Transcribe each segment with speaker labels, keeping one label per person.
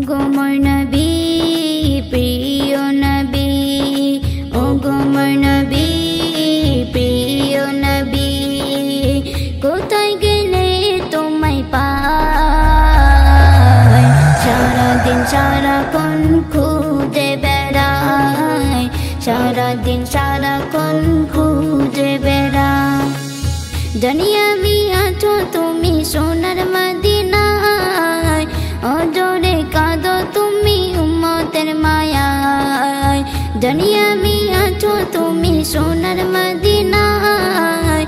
Speaker 1: গো মোর নবী প্রিয় নবী, ও গো মোর নবী প্রিয় নবী, কোথায় গেলে তোমায় পাই, সারাদিন সারাক্ষণ খুঁজে বেড়াই, সারাদিন সারাক্ষণ খুঁজে বেড়াই। জানি আমি আছো তুমি সোনার মদিনায়, অজরে কাঁদো তুমি উম্মতের মায়ায়। জানি আমি আছো তুমি সোনার মদিনায়,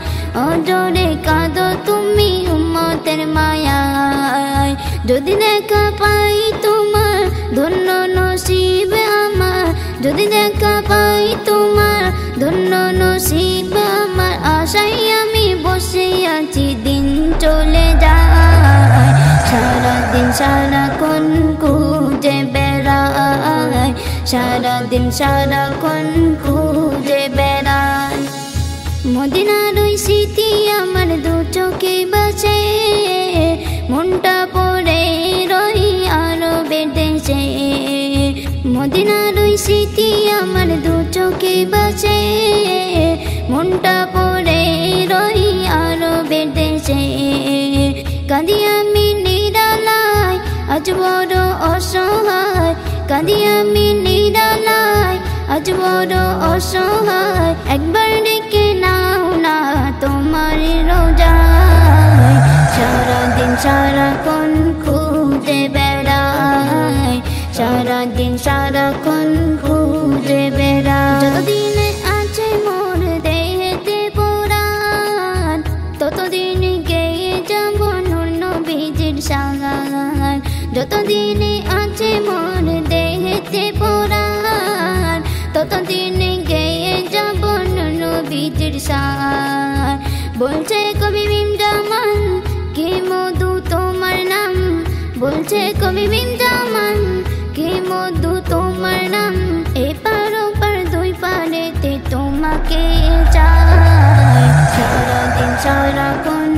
Speaker 1: অজরে কাঁদো তুমি উম্মতের মায়ায়। যদি দেখা পাই তোমার ধন্য নসিব আমার, যদি দেখা পাই তোমার ধন্য নসিব আমার, আশায় আমি বসে আছি দিন চলে যায়, সারাদিন সারাক্ষণ খুঁজে বেড়াই, সারাদিন সারাক্ষণ খুঁজে বেড়াই। মদিনার ওই স্মৃতি আমার দু চোখে বাসে, মনটা পড়ে রই আরো বেঁধেছে। মদিনার ওই স্মৃতি আমার দু চোখে বাসে, মনটা পড়ে রই আরো বেঁধেছে। কাঁদি আমি নিরালায় আজ বড় অসহায়, কাঁদি আমি নিরালায় আজ বড় অসহায়, একবার ডেকে নাও না তোমার রোজায়, সারাদিন সারাক্ষণ খুঁজে বেড়াই, সারাদিন সারাক্ষণ খুঁজে বেড়াই। যতদিন আছে মোর দেহেতে পুরাণ, ততদিন গেয়ে যাব নূর নবীজির শান। যতদিন আছে মোর দেহেতে পুরাণ, ততদিন গেয়ে যাব নূর নবীজির শান। বলছে কবি ভীম জামান কি মধু তোমার নাম, বলছে কবি ভীম জামান কি মধু তোমার নাম, এপার ওপার দুই পারেতে তোমাকে চাই, সারাদিন সারাক্ষণ